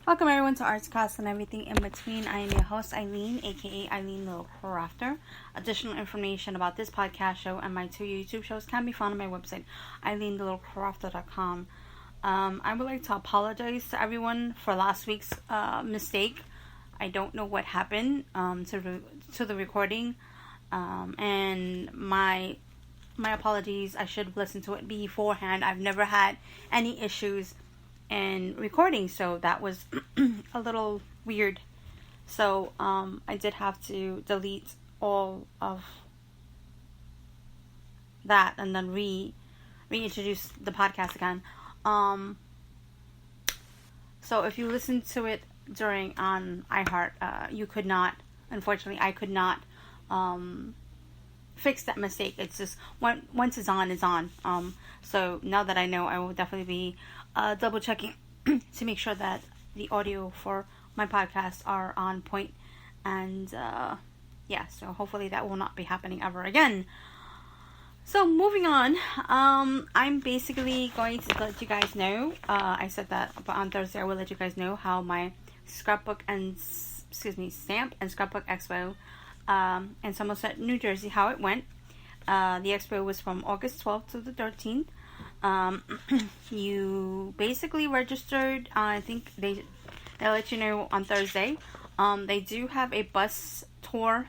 Welcome everyone to Arts Class and Everything in Between. I am your host Eileen, aka Eileen Little Crafter. Additional information about this podcast show and my two YouTube shows can be found on my website, EileenLittleCrafter.com. I would like to apologize to everyone for last week's mistake. I don't know what happened to the recording, and my apologies. I should have listened to it beforehand. I've never had any issues in recording, so that was a little weird. So I did have to delete all of that and then reintroduce the podcast again. So if you listen to it during on iHeart, you could not, unfortunately, I could not fix that mistake. It's just once it's on, it's on. So now that I know, I will definitely be double checking to make sure that the audio for my podcasts are on point. And so hopefully that will not be happening ever again. So moving on, I'm basically going to let you guys know, I said that, but on Thursday I will let you guys know how my stamp and scrapbook expo in Somerset, New Jersey, how it went. The expo was from August 12th to the 13th. You basically registered, I think they'll let you know on Thursday. They do have a bus tour,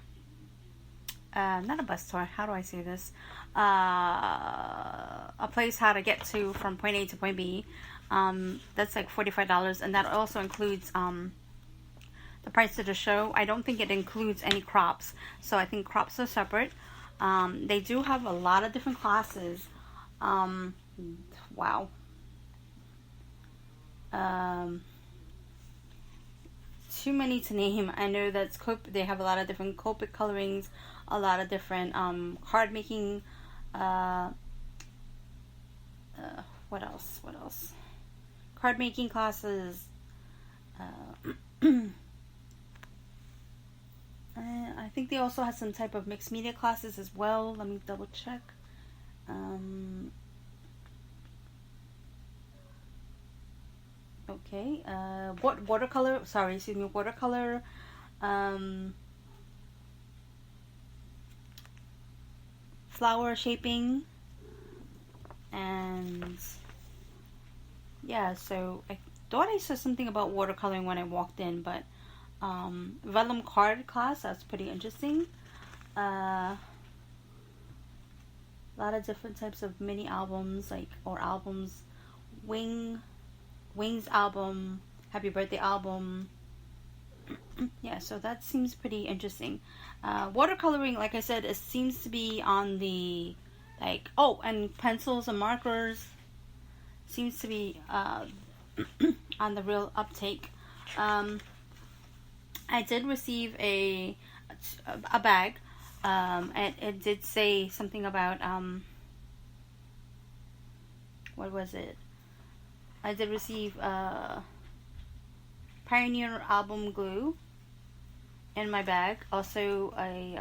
not a bus tour, how do I say this? A place how to get to from point A to point B. That's like $45, and that also includes the price of the show. I don't think it includes any crops, so I think crops are separate. They do have a lot of different classes. Wow. Too many to name. I know that's they have a lot of different Copic colorings, a lot of different card making. What else? Card making classes. I think they also have some type of mixed media classes as well. Let me double check. Okay. Watercolor. Flower shaping. And yeah, so I thought I saw something about watercoloring when I walked in, but vellum card class, that's pretty interesting. A lot of different types of mini albums, albums. Wings album, Happy Birthday album. Yeah, so that seems pretty interesting. Watercoloring, like I said, it seems to be on the and pencils and markers seems to be on the real uptake. I did receive a bag, and it did say something about what was it? I did receive Pioneer album glue in my bag. Also a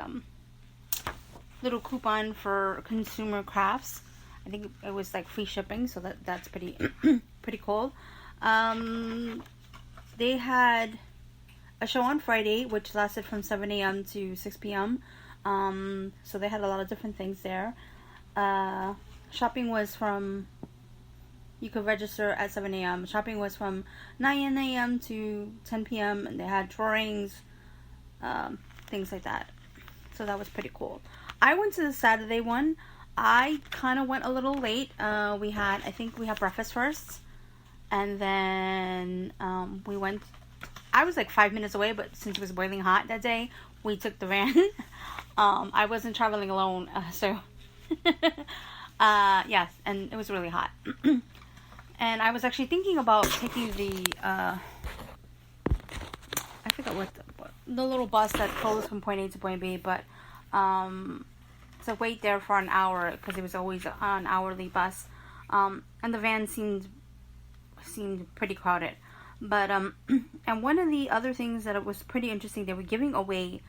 little coupon for consumer crafts. I think it was like free shipping, so that's pretty pretty cool. They had a show on Friday, which lasted from 7 a.m. to 6 p.m. So they had a lot of different things there. Shopping was from, you could register at 7 a.m. Shopping was from 9 a.m. to 10 p.m. And they had drawings, things like that. So that was pretty cool. I went to the Saturday one. I kind of went a little late. I think we had breakfast first. And then we went, I was like 5 minutes away, but since it was boiling hot that day, we took the van. I wasn't traveling alone, so yes, and it was really hot. And I was actually thinking about taking the I forgot what the little bus that goes from point A to point B, but to wait there for an hour because it was always an hourly bus, and the van seemed pretty crowded. But and one of the other things that it was pretty interesting, they were giving away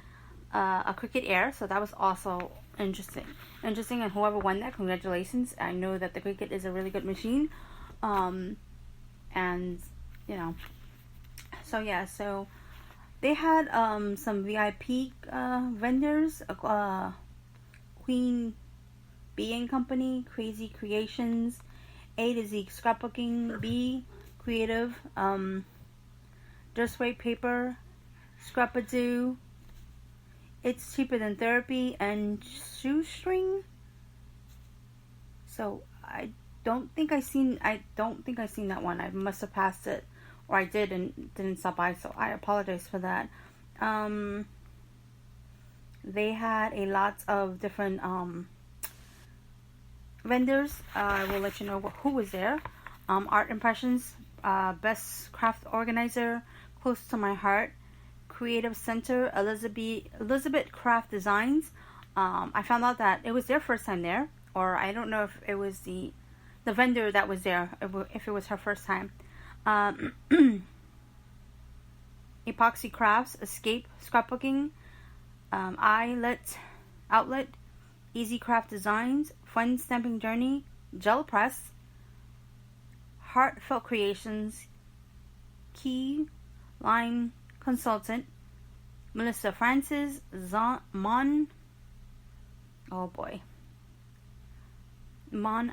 a Cricut Air, so that was also interesting. And whoever won that, congratulations. I know that the Cricut is a really good machine, and you know, So yeah, so they had some VIP vendors, Queen B and Company, Crazy Creations, A to Z Scrapbooking, B Creative, Just Wait Paper, Scrapadoo, It's Cheaper Than Therapy, and Shoestring. So I don't think I seen that one. I must have passed it, or I did and didn't stop by. So I apologize for that. They had a lot of different vendors. I will let you know who was there. Art Impressions, Best Craft Organizer, Close to My Heart, Creative Center, Elizabeth Craft Designs. I found out that it was their first time there, or I don't know if it was the vendor that was there, if it was her first time. Epoxy Crafts, Escape Scrapbooking, Outlet, Easy Craft Designs, Fun Stamping Journey, Gel Press, Heartfelt Creations, Key Lime Consultant, Melissa Francis, Mon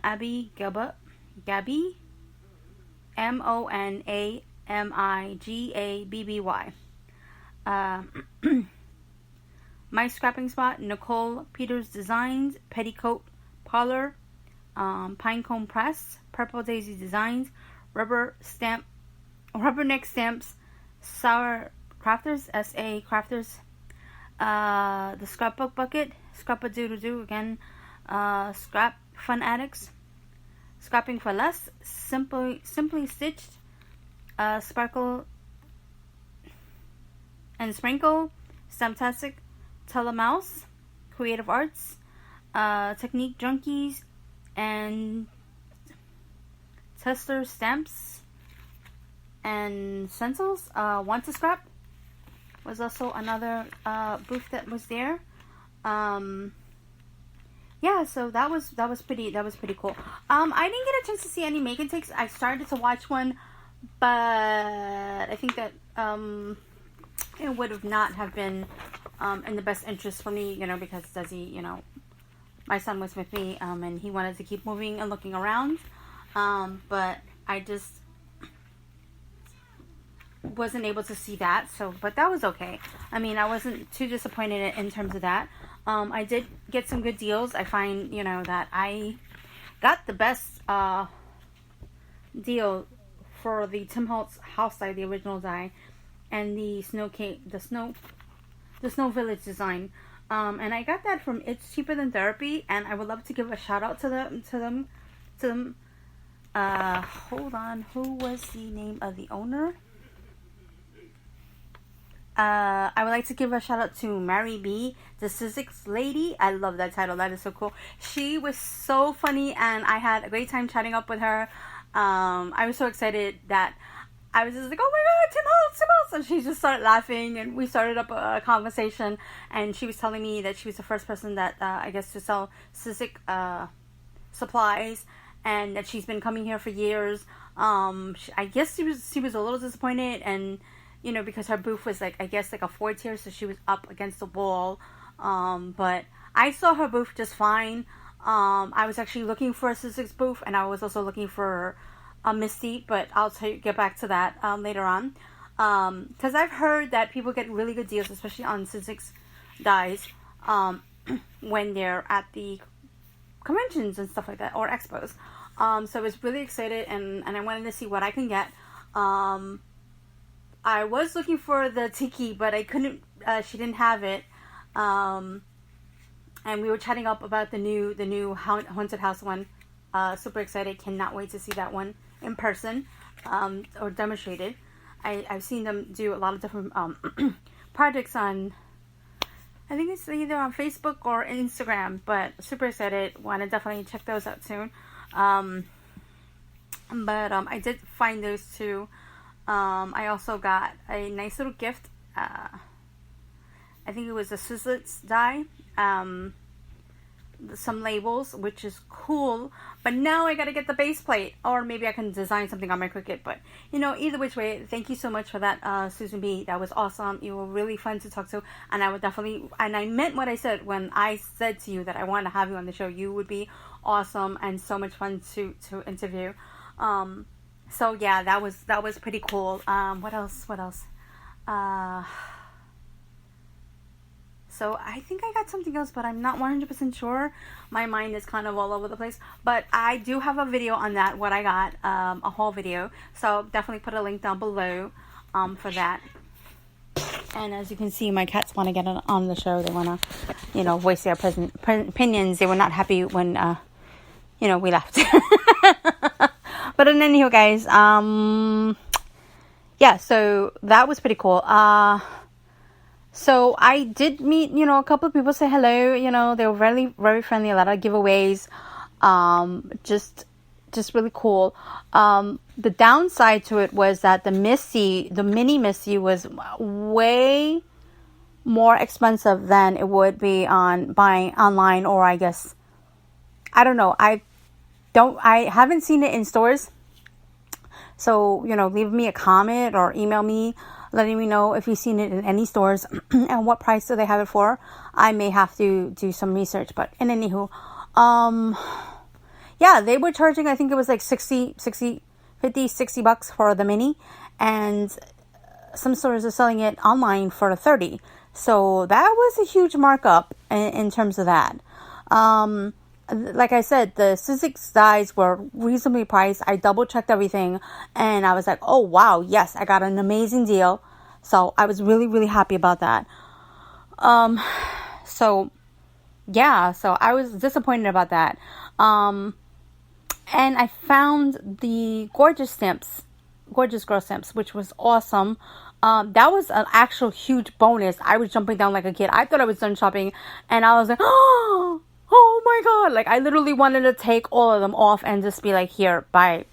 Abbey Gabby, MONAMIGABBY. My Scrapping Spot, Nicole Peters Designs, Petticoat Parlor, Pinecone Press, Purple Daisy Designs, Rubberneck Stamps, Sour Crafters, SA Crafters, the Scrapbook Bucket, Scrap-a-Doodle-Doo again, Scrap Fun Addicts, Scrapping for Less, Simply Stitched, Sparkle and Sprinkle, Stamptastic, Telemouse, Creative Arts, Technique Junkies, and Tester Stamps and Stencils. Want to Scrap was also another booth that was there. Yeah, so that was pretty cool. I didn't get a chance to see any make and takes. I started to watch one, but I think that it would have not have been in the best interest for me, because Desi, my son was with me, and he wanted to keep moving and looking around, but I just wasn't able to see that. So, but that was okay. I mean, I wasn't too disappointed in terms of that. I did get some good deals. I find, that I got the best deal for the Tim Holtz house die, the original die, and the Snow Village design. And I got that from It's Cheaper Than Therapy, and I would love to give a shout out to them. Hold on, who was the name of the owner? I would like to give a shout out to Mary B, the Sizzix lady. I love that title. That is so cool. She was so funny, and I had a great time chatting up with her. I was so excited that I was just like, oh my god, Tim Holtz. And she just started laughing, and we started up a conversation, and she was telling me that she was the first person that, I guess, to sell Sizzix supplies, and that she's been coming here for years. I guess she was a little disappointed, and because her booth was like a 4-tier, so she was up against the wall. But I saw her booth just fine. I was actually looking for a Sizzix booth, and I was also looking for a Misty, but I'll get back to that later on. Because I've heard that people get really good deals, especially on Sizzix dies, when they're at the conventions and stuff like that, or expos. So I was really excited, and I wanted to see what I can get. I was looking for the Tiki, but I couldn't, she didn't have it. And we were chatting up about the new Haunted House one. Super excited. Cannot wait to see that one in person, or demonstrated. I've seen them do a lot of different projects on, I think it's either on Facebook or Instagram, but super excited. Want to definitely check those out soon. But I did find those two. I also got a nice little gift. I think it was a Sizzix die. some labels, which is cool. But now I gotta get the base plate, or maybe I can design something on my Cricut. But either which way, thank you so much for that, Susan B. That was awesome. You were really fun to talk to, and I would definitely, and I meant what I said when I said to you that I wanted to have you on the show. You would be awesome and so much fun to interview. So yeah, that was pretty cool. What else? So I think I got something else, but I'm not 100% sure. My mind is kind of all over the place. But I do have a video on that, what I got, a haul video. So definitely put a link down below for that. And as you can see, my cats want to get on the show. They want to, voice their opinions. They were not happy when, we left. But in any case, guys, yeah, so that was pretty cool. So I did meet, a couple of people say hello. They were very, very friendly. A lot of giveaways. Just really cool. The downside to it was that the mini Missy was way more expensive than it would be on buying online, or I guess, I don't know. I haven't seen it in stores. So, leave me a comment or email me letting me know if you've seen it in any stores and what price do they have it for. I may have to do some research, but in anywho, yeah, they were charging, I think it was like $60 for the mini, and some stores are selling it online for $30. So that was a huge markup in terms of that. Like I said, the Sizzix dies were reasonably priced. I double checked everything and I was like, oh wow, yes, I got an amazing deal. So I was really, really happy about that. So yeah, so I was disappointed about that. And I found the Gorgeous Girl stamps, which was awesome. That was an actual huge bonus. I was jumping down like a kid. I thought I was done shopping and I was like, oh my god, like I literally wanted to take all of them off and just be like, here, buy,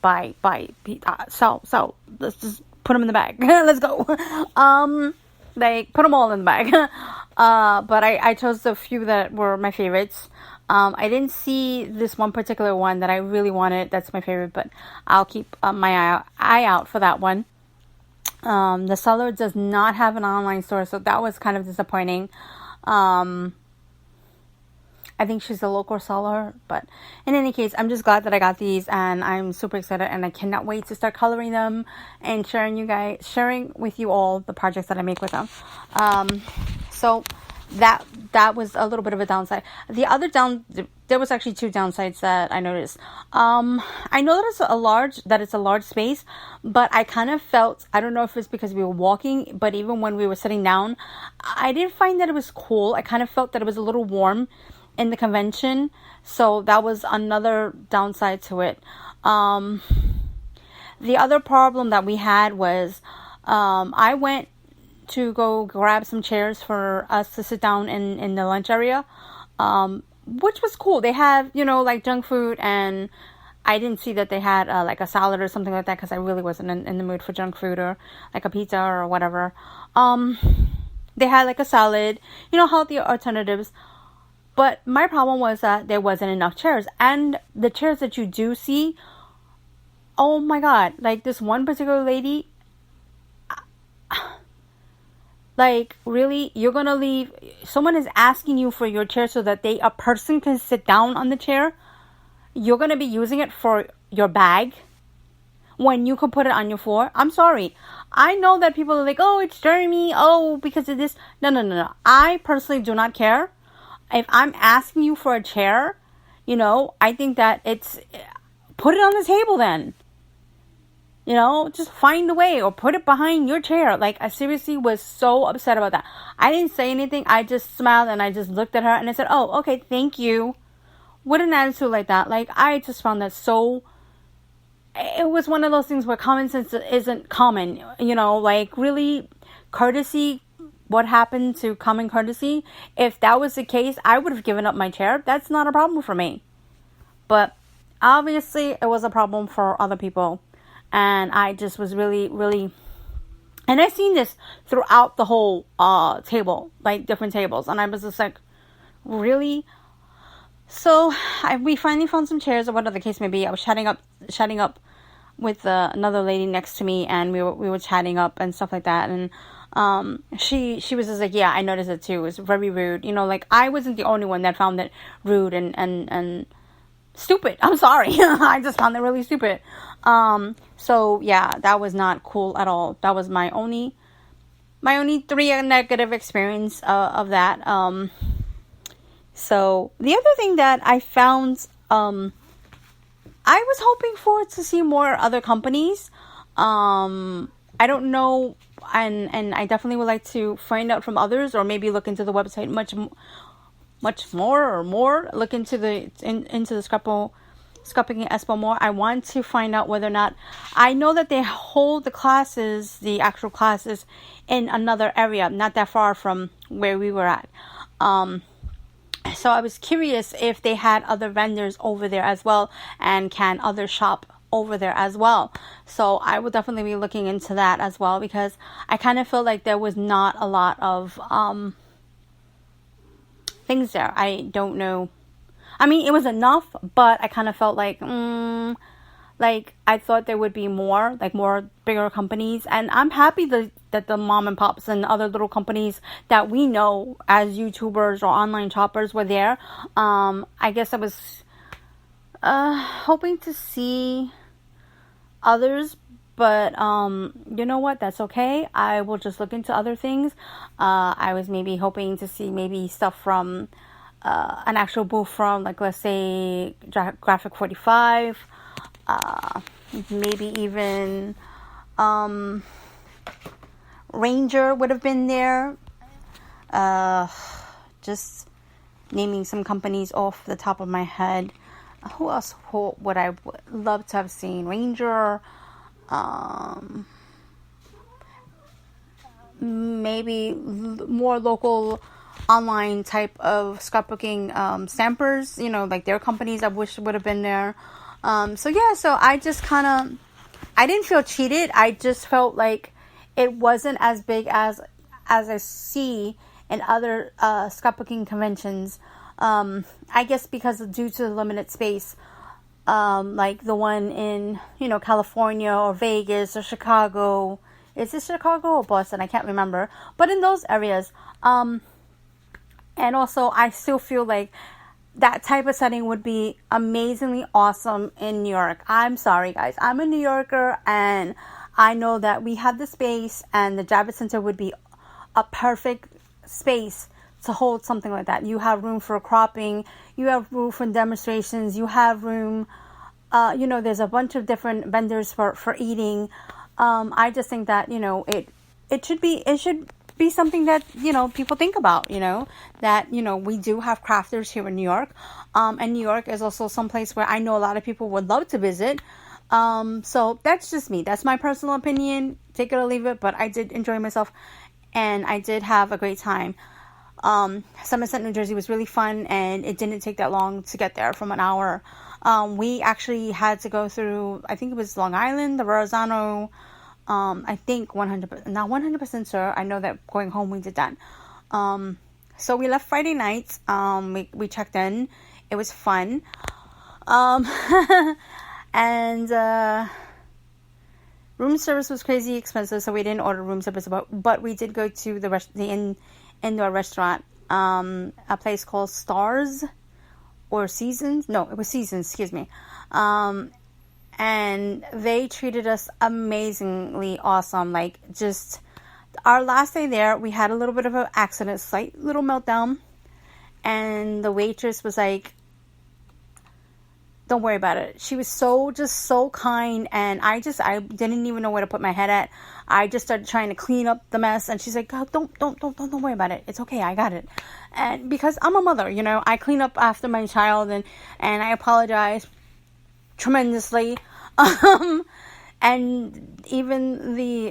so let's just put them in the bag. Let's go. Like put them all in the bag. But I chose the few that were my favorites. I didn't see this one particular one that I really wanted. That's my favorite, but I'll keep my eye out for that one. The seller does not have an online store, so that was kind of disappointing. I think she's a local seller, but in any case, I'm just glad that I got these, and I'm super excited, and I cannot wait to start coloring them and sharing with you all the projects that I make with them. So that was a little bit of a downside. There was actually two downsides that I noticed. I know that it's a large space, but I kind of felt, I don't know if it's because we were walking, but even when we were sitting down, I didn't find that it was cool. I kind of felt that it was a little warm in the convention, so that was another downside to it. The other problem that we had was I went to go grab some chairs for us to sit down in the lunch area, which was cool. They have, like junk food, and I didn't see that they had like a salad or something like that, because I really wasn't in the mood for junk food or like a pizza or whatever. They had like a salad, healthy alternatives. But my problem was that there wasn't enough chairs. And the chairs that you do see, oh my god, like this one particular lady, like really, you're gonna leave, someone is asking you for your chair so that a person can sit down on the chair. You're gonna be using it for your bag when you can put it on your floor. I'm sorry. I know that people are like, oh, it's Jeremy, oh, because of this. No. I personally do not care. If I'm asking you for a chair, I think that put it on the table then. Just find a way, or put it behind your chair. Like, I seriously was so upset about that. I didn't say anything. I just smiled and I just looked at her and I said, oh, okay, thank you. With an attitude like that. Like, I just found that so, it was one of those things where common sense isn't common. Like really courtesy. What happened to common courtesy? If that was the case, I would have given up my chair. That's not a problem for me. But obviously, it was a problem for other people. And I just was really, really... And I've seen this throughout the whole table. Like, different tables. And I was just like, really? So we finally found some chairs, or whatever the case may be. I was chatting up with another lady next to me, and we were chatting up and stuff like that. And she was just like, yeah, I noticed it too. It was very rude. Like, I wasn't the only one that found it rude and stupid. I'm sorry. I just found it really stupid. So yeah, that was not cool at all. That was my only three negative experience of that. So the other thing that I found, I was hoping to see more other companies. I don't know, and I definitely would like to find out from others, or maybe look into the website much more. Look into the Scrapbooking Expo more. I want to find out whether or not, I know that they hold the actual classes in another area, not that far from where we were at. So I was curious if they had other vendors over there as well, and can others shop over there as well. So I will definitely be looking into that as well, because I kind of feel like there was not a lot of things there. I don't know. I mean, it was enough, but I kind of felt like I thought there would be more bigger companies. And I'm happy that the mom and pops and other little companies that we know as YouTubers or online shoppers were there. I guess I was hoping to see others, but you know what? That's okay. I will just look into other things. I was maybe hoping to see maybe stuff from an actual booth from, like, let's say Graphic 45. Maybe even Ranger would have been there. Just naming some companies off the top of my head. Who else would I love to have seen? Ranger. Maybe more local online type of scrapbooking stampers. Like their companies I wish would have been there. So I just I didn't feel cheated. I just felt like it wasn't as big as I see in other scrapbooking conventions. I guess because due to the limited space, like the one in, California or Vegas or Chicago. Is it Chicago or Boston? I can't remember. But in those areas, and also I still feel like that type of setting would be amazingly awesome in New York. I'm sorry, guys. I'm a New Yorker, and I know that we have the space, and the Javits Center would be a perfect space to hold something like that. You have room for cropping. You have room for demonstrations. You have room. There's a bunch of different vendors for eating. I just think that, it should be something that, people think about, that, we do have crafters here in New York. And New York is also some place where I know a lot of people would love to visit. So that's just me. That's my personal opinion. Take it or leave it. But I did enjoy myself, and I did have a great time. Somerset, New Jersey was really fun, and it didn't take that long to get there, from an hour. We actually had to go through, I think it was Long Island, the Verrazano. I think not 100% sure. I know that going home we did that. So we left Friday night. We checked in. It was fun. And room service was crazy expensive, so we didn't order room service. But we did go to the indoor restaurant, a place called Stars or Seasons. No, it was Seasons. Excuse me. And they treated us amazingly awesome. Like, just our last day there, we had a little bit of an accident, slight little meltdown. And the waitress was like, don't worry about it. She was so kind. And I didn't even know where to put my head at. I just started trying to clean up the mess. And she's like, oh, don't worry about it. It's okay. I got it. And because I'm a mother, I clean up after my child, and I apologize tremendously. And even the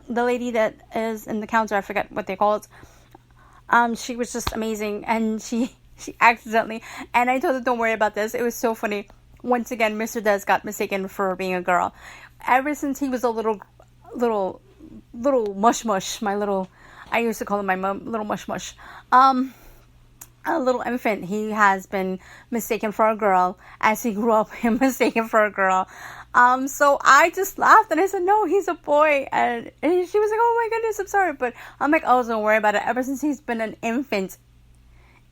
lady that is in the counter, I forget what they call it. She was just amazing, and she accidentally, and I told her, don't worry about this. It was so funny. Once again, Mr. Des got mistaken for being a girl. Ever since he was a little mush, I used to call him my mom, little mush. a little infant. He has been mistaken for a girl as he grew up and mistaken for a girl. So I just laughed and I said, no, he's a boy. And she was like, oh my goodness, I'm sorry. But I'm like, oh, don't worry about it. Ever since he's been an infant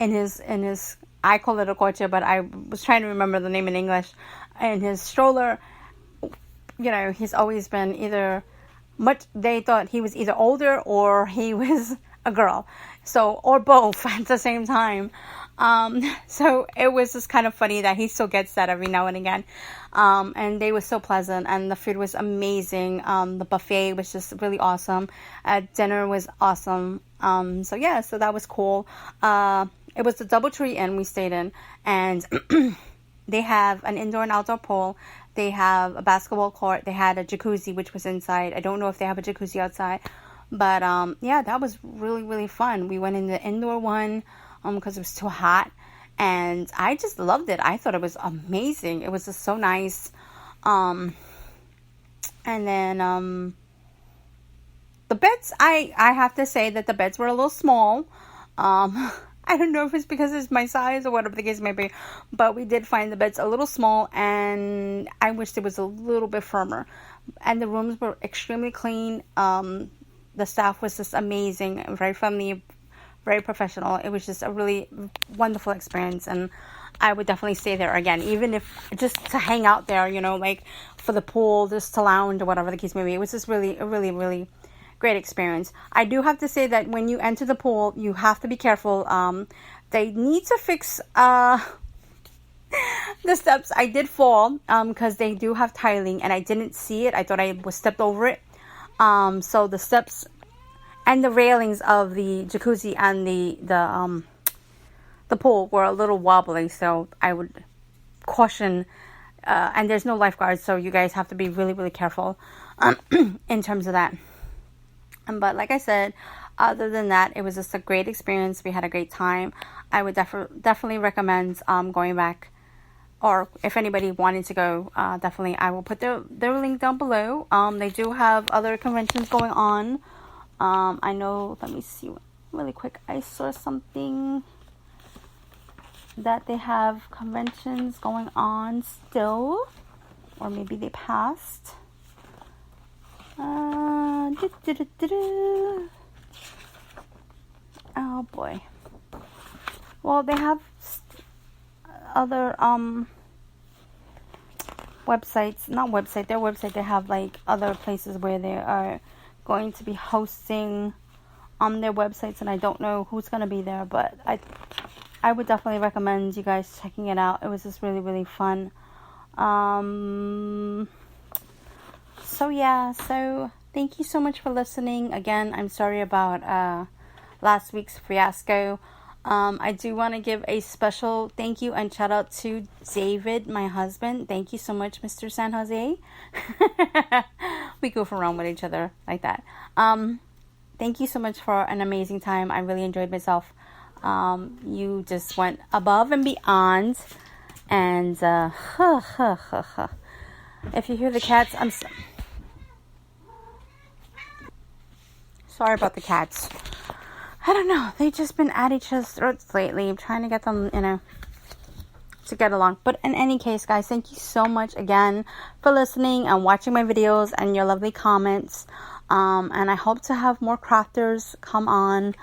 in his, I call it a coche, but I was trying to remember the name in English. In his stroller, you know, he's always been they thought he was either older or he was a girl. So, or both at the same time. So it was just kind of funny that he still gets that every now and again. And they were so pleasant and the food was amazing. The buffet was just really awesome. Dinner was awesome. So yeah, so that was cool. It was the DoubleTree Inn we stayed in, and they have an indoor and outdoor pool. They have a basketball court. They had a jacuzzi, which was inside. I don't know if they have a jacuzzi outside. But yeah, that was really, really fun. We went in the indoor one because it was too hot. And I just loved it. I thought it was amazing. It was just so nice. And then the beds, I have to say that the beds were a little small. I don't know if it's because it's my size or whatever the case may be, but we did find the beds a little small, and I wish it was a little bit firmer. And the rooms were extremely clean. The staff was just amazing, very friendly, very professional. It was just a really wonderful experience, and I would definitely stay there again, even if just to hang out there, you know, like for the pool, just to lounge or whatever the case may be. It was just really, a really, really great experience. I do have to say that when you enter the pool, you have to be careful. They need to fix the steps. I did fall because they do have tiling, and I didn't see it. I thought I was stepped over it. So the steps and the railings of the jacuzzi and the pool were a little wobbly. So I would caution. And there's no lifeguards, so you guys have to be really, really careful in terms of that. But like I said, other than that, it was just a great experience. We had a great time. I would definitely recommend going back. Or if anybody wanted to go, definitely I will put their link down below. They do have other conventions going on. I know, let me see really quick. I saw something that they have conventions going on still. Or maybe they passed. Oh boy. Well, they have other websites, not website, their website, they have like other places where they are going to be hosting on their websites, and I don't know who's going to be there, but I would definitely recommend you guys checking it out. It was just really, really fun. So yeah, so thank you so much for listening. Again, I'm sorry about last week's fiasco. I do want to give a special thank you and shout out to David, my husband. Thank you so much, Mr. San Jose. We goof around with each other like that. Thank you so much for an amazing time. I really enjoyed myself. You just went above and beyond. And if you hear the cats, I'm sorry about the cats. I don't know. They've just been at each other's throats lately. I'm trying to get them, to get along. But in any case, guys, thank you so much again for listening and watching my videos and your lovely comments. And I hope to have more crafters come on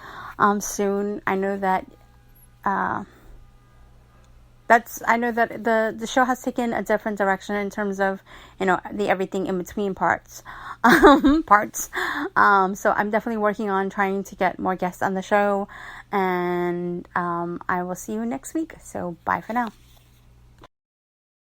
soon. I know that the show has taken a different direction in terms of, the everything in between parts. So I'm definitely working on trying to get more guests on the show, and I will see you next week. So bye for now.